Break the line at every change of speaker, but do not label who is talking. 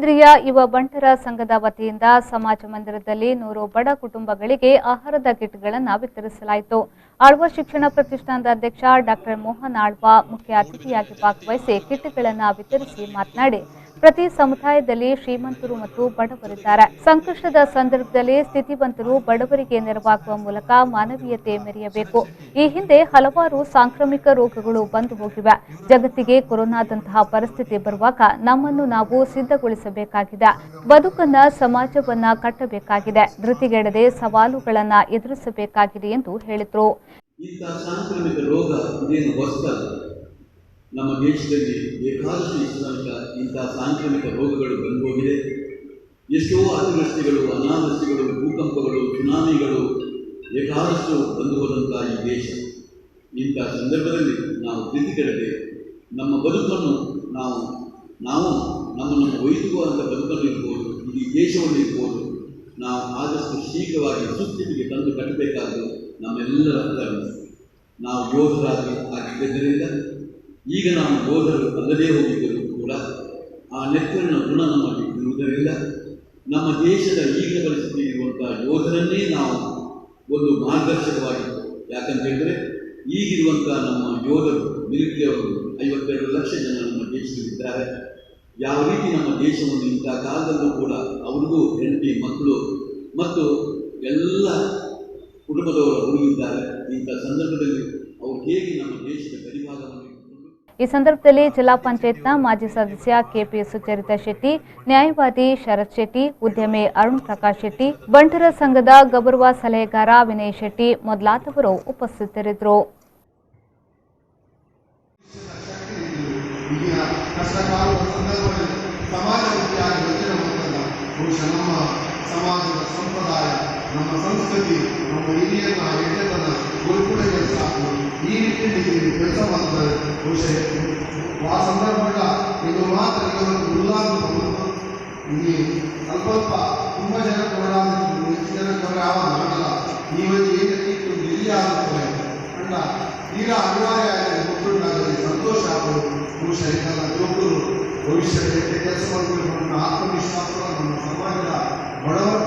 ಮಾಜದ್ರಿಯ ಯುವ ಬಂಟರ ಸಂಘದ ವತಿಯಿಂದ ಸಮಾಜ ಮಂದಿರದಲ್ಲಿ 100 ಬಡ ಕುಟುಂಬಗಳಿಗೆ ಆಹಾರದ ಕಿಟ್ಗಳನ್ನು ವಿತರಿಸಲಾಯಿತು. ಆಳ್ವ ಶಿಕ್ಷಣ ಪ್ರತಿಷ್ಠಾನದ ಅಧ್ಯಕ್ಷ ಡಾಕ್ಟರ್ ಮೋಹನ್ ಆಳ್ವ ಮುಖ್ಯ ಅತಿಥಿಯಾಗಿ ಭಾಗವಹಿಸಿ ಕಿಟ್ಗಳನ್ನು ವಿತರಿಸಿ ಮಾತನಾಡಿ, ಪ್ರತಿ ಸಮುದಾಯದಲ್ಲಿ ಶ್ರೀಮಂತರು ಮತ್ತು ಬಡವರಿದ್ದಾರೆ. ಸಂಕಷ್ಟದ ಸಂದರ್ಭದಲ್ಲಿ ಸ್ಥಿತಿವಂತರು ಬಡವರಿಗೆ ನೆರವಾಗುವ ಮೂಲಕ ಮಾನವೀಯತೆ ಮೆರೆಯಬೇಕು. ಈ ಹಿಂದೆ ಹಲವಾರು ಸಾಂಕ್ರಾಮಿಕ ರೋಗಗಳು ಬಂದು ಹೋಗಿವೆ. ಜಗತ್ತಿಗೆ ಕೊರೋನಾದಂತಹ ಪರಿಸ್ಥಿತಿ ಬರುವಾಗ ನಮ್ಮನ್ನು ನಾವು ಸಿದ್ಧಗೊಳಿಸಬೇಕಾಗಿದೆ. ಬದುಕನ್ನ ಸಮಾಜವನ್ನ ಕಟ್ಟಬೇಕಾಗಿದೆ. ಧೃತಿಗೆಡದೆ ಸವಾಲುಗಳನ್ನ ಎದುರಿಸಬೇಕಾಗಿದೆ ಎಂದು ಹೇಳಿದರು.
ಸಾಂಕ್ರಾಮಿಕ ರೋಗ ಇದೇನು ಹೊಸದಲ್ಲ. ನಮ್ಮ ದೇಶದಲ್ಲಿ ಬೇಕಾದಷ್ಟು ಇಂತಹ ಸಾಂಕ್ರಾಮಿಕ ರೋಗಗಳು ಬಂದು ಹೋಗಿದೆ. ಎಷ್ಟೋ ಅತಿವೃಷ್ಟಿಗಳು, ಅನಾವೃಷ್ಟಿಗಳು, ಭೂಕಂಪಗಳು, ಸುನಾಮಿಗಳು ಬೇಕಾದಷ್ಟು ಬಂದು ಹೋದಂತಹ ಈ ದೇಶ. ಇಂಥ ಸಂದರ್ಭದಲ್ಲಿ ನಾವು ಧೃತಿಗೆಡದೆ ನಮ್ಮ ಬದುಕನ್ನು ನಾವು ನಮ್ಮನ್ನು ವೈದಿಕವಾದಂಥ ಬದುಕನ್ನು ಇರ್ಬೋದು, ಇಡೀ ದೇಶವನ್ನು ಇರ್ಬೋದು, ನಾವು ಆದಷ್ಟು ಶೀಘ್ರವಾಗಿ ಸುಸ್ಥಿತಿಗೆ ತಂದು ಕಟ್ಟಬೇಕಾದ್ದು ನಮ್ಮೆಲ್ಲರ ಧರ್ಮ. ನಾವು ಯೋಧರಾಗಿದ್ದರಿಂದ ಈಗ ನಾವು ಯೋಧರು ಅಲ್ಲದೇ ಹೋಗಿದ್ದರೂ ಕೂಡ ಆ ನೆತ್ತರಿನ ಗುಣ ನಮ್ಮಲ್ಲಿ ಇರುವುದರಿಂದ ನಮ್ಮ ದೇಶದ ಈಗಿನ ಪರಿಸ್ಥಿತಿ ಇರುವಂತಹ ಯೋಧರನ್ನೇ ನಾವು ಒಂದು ಮಾರ್ಗದರ್ಶಕವಾಗಿ, ಯಾಕಂತ ಹೇಳಿದರೆ ಈಗಿರುವಂತಹ ನಮ್ಮ ಯೋಧರು ಮಿಲಿಟರಿಯವರು 52 ಲಕ್ಷ ಜನ ನಮ್ಮ ದೇಶದಲ್ಲಿದ್ದಾರೆ. ಯಾವ ರೀತಿ ನಮ್ಮ ದೇಶವನ್ನು ಇಂತಹ ಕಾಲದಲ್ಲೂ ಕೂಡ ಅವ್ರಿಗೂ ಹೆಂಡತಿ ಮಕ್ಕಳು ಮತ್ತು ಎಲ್ಲ ಕುಟುಂಬದವರು ಉಳಿದಿದ್ದಾರೆ. ಇಂಥ ಸಂದರ್ಭದಲ್ಲಿ ಅವರು ಹೇಗೆ ನಮ್ಮ ದೇಶದ ಗಡಿಭಾಗವನ್ನು
ಈ ಸಂದರ್ಭದಲ್ಲಿ ಜಿಲ್ಲಾ ಪಂಚಾಯತ್ನ ಮಾಜಿ ಸದಸ್ಯ ಕೆಪಿ ಸುಚರಿತಾ ಶೆಟ್ಟಿ, ನ್ಯಾಯವಾದಿ ಶರತ್ ಶೆಟ್ಟಿ, ಉದ್ಯಮಿ ಅರುಣ್ ಪ್ರಕಾಶ್ ಶೆಟ್ಟಿ, ಬಂಟರ ಸಂಘದ ಗೌರವ ಸಲಹೆಗಾರ ವಿನಯ್ ಶೆಟ್ಟಿ ಮೊದಲಾದವರು ಉಪಸ್ಥಿತರಿದ್ದರು.
ಸಮಾಜದ ಸಂಪ್ರದಾಯ, ನಮ್ಮ ಸಂಸ್ಕೃತಿ, ನಮ್ಮ ಹಿರಿಯರನ್ನ ಹೆಣ್ಣೆತನ ಉಳ್ಕೊಡೋಕೆ ಸಾಕು. ಈ ನಿಟ್ಟಿನಲ್ಲಿ ಕೆಲಸ ಮಾಡ್ತಾರೆ. ಬಹುಶಃ ಆ ಸಂದರ್ಭಗಳ ಇದು ಮಾತ್ರ ಉದಾಹರಣೆ ಇಲ್ಲಿ ಸ್ವಲ್ಪ ತುಂಬ ಜನ ಕೊಡಲಾಗಿದ್ದು, ಹೆಚ್ಚು ಜನ ಕೊಡಲಾಗ ಮಾಡಲ್ಲ. ನೀವಲ್ಲಿ ಏನಕ್ಕೆ ಹಿರಿಯ ಆಗುತ್ತದೆ ಅಂಡ ಈಗ ಅನಿವಾರ್ಯ ಗೊತ್ತುಂಟಾಗಲಿ ಸಂತೋಷ ಆಗೋದು. ಬಹುಶಃ ಇದೆಲ್ಲ ಯುವಕರು ಭವಿಷ್ಯದಲ್ಲಿ ಕೆಲಸ ಮಾಡಬೇಕು. ನಮ್ಮ ಆತ್ಮವಿಶ್ವಾಸ ನಮ್ಮ ಸಮಾಜದ ಬಡವರ